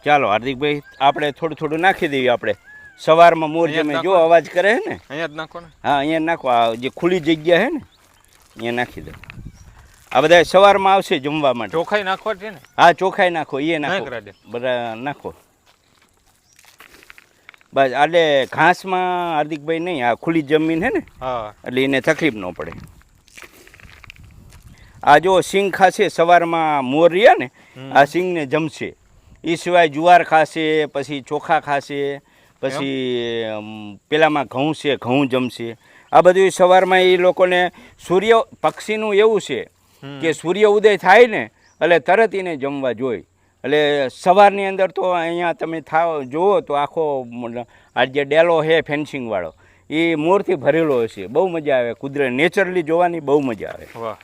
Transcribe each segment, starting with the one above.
ચાલો હાર્દિકભાઈ આપણે થોડું થોડું નાખી દઈએ. આપણે સવારમાં મોર જમે જો અવાજ કરે છે ને, અહીંયા જ નાખો ને. હા અહીંયા નાખો. આ જે ખુલ્લી જગ્યા છે ને અહીંયા નાખી દો. આ બધા સવારમાં આવશે જમવા માટે. ચોખાઈ નાખવા છે ને? હા ચોખાઈ નાખો, એ નાખો, બધા નાખો. બસ એટલે ઘાસમાં હાર્દિકભાઈ નહીં, આ ખુલ્લી જમીન છે ને એટલે એને તકલીફ ન પડે. આ જો સિંગ ખાશે સવારમાં મોર રહ્યા ને, આ સિંગને જમશે. એ સિવાય જુવાર ખાશે, પછી ચોખા ખાશે, પછી પેલામાં ઘઉં છે ઘઉં જમશે. આ બધું સવારમાં એ લોકોને સૂર્ય પક્ષીનું એવું છે કે સૂર્ય ઉદય થાય ને એટલે તરત એને જમવા જોઈએ. એટલે સવારની અંદર તો અહીંયા તમે જુઓ તો આખો આ જે ડેલો છે ફેન્સિંગવાળો એ મોરથી ભરેલો હશે. બહુ મજા આવે, કુદરત નેચરલી જોવાની બહુ મજા આવે. વાહ.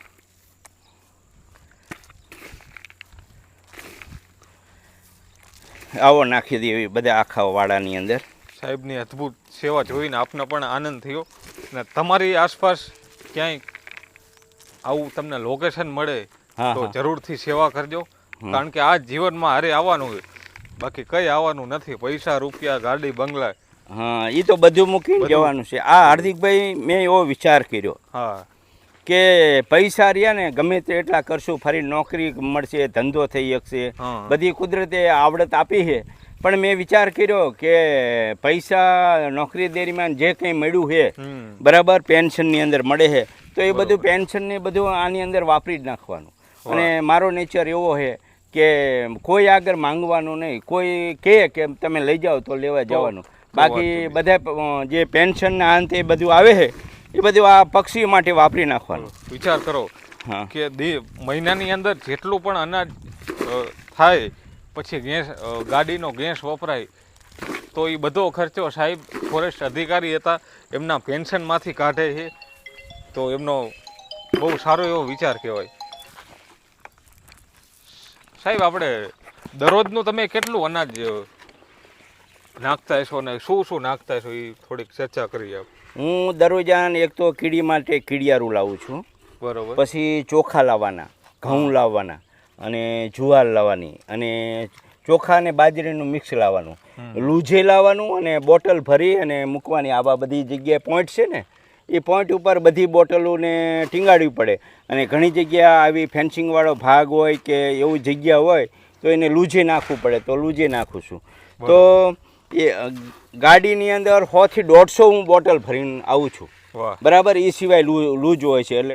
આવો નાખી દઈએ બધા આખા વાડાની અંદર. સાહેબની અદ્ભુત સેવા જોઈને આપને પણ આનંદ થયો. ને તમારી આસપાસ ક્યાંય આવું તમને લોકેશન મળે તો જરૂરથી સેવા કરજો. કારણ કે આ જીવનમાં હારે આવવાનું હોય, બાકી કઈ આવવાનું નથી. પૈસા રૂપિયા ગાડી બંગલા, હા એ તો બધું મૂકીને જવાનું છે. આ હાર્દિકભાઈ મેં એવો વિચાર કર્યો કે પૈસા રહ્યા ને ગમે તે એટલા કરશું, ફરી નોકરી મળશે, ધંધો થઈ શકશે, બધી કુદરતે આવડત આપી છે. પણ મેં વિચાર કર્યો કે પૈસા નોકરી દરમિયાન જે કંઈ મળ્યું છે બરાબર, પેન્શનની અંદર મળે છે તો એ બધું પેન્શનને બધું આની અંદર વાપરી જ નાખવાનું. અને મારો નેચર એવો છે કે કોઈ આગળ માંગવાનું નહીં. કોઈ કહે કે તમે લઈ જાઓ તો લેવા જવાનું. બાકી બધા જે પેન્શનના અંતે એ બધું આવે છે એ બધું આ પક્ષી માટે વાપરી નાખવાનું. વિચાર કરો કે મહિનાની અંદર જેટલું પણ અનાજ થાય, પછી ગેસ, ગાડીનો ગેસ વપરાય, તો એ બધો ખર્ચો સાહેબ ફોરેસ્ટ અધિકારી હતા એમના પેન્શનમાંથી કાઢે છે. તો એમનો બહુ સારો એવો વિચાર કહેવાય. સાહેબ આપણે દરરોજનું તમે કેટલું અનાજ નાખતા હશો ને શું શું નાખતા હશો એ થોડીક ચર્ચા કરી આપ. હું દરરોજ એક તો કીડી માટે કીડિયારું લાવું છું, બરોબર. પછી ચોખા લાવવાના, ઘઉં લાવવાના, અને જુવાર લાવવાની, અને ચોખા અને બાજરીનું મિક્સ લાવવાનું, લૂજે લાવવાનું, અને બોટલ ભરી અને મૂકવાની. આવા બધી જગ્યાએ પોઈન્ટ છે ને એ પોઈન્ટ ઉપર બધી બોટલોને ટીંગાડવી પડે. અને ઘણી જગ્યા આવી ફેન્સિંગવાળો ભાગ હોય કે એવું જગ્યા હોય તો એને લૂજે નાખવું પડે, તો લૂજે નાખું છું. તો એ ગાડીની અંદર 100 થી 150 હું બોટલ ભરીને આવું છું, બરાબર. એ સિવાય લૂજ હોય છે એટલે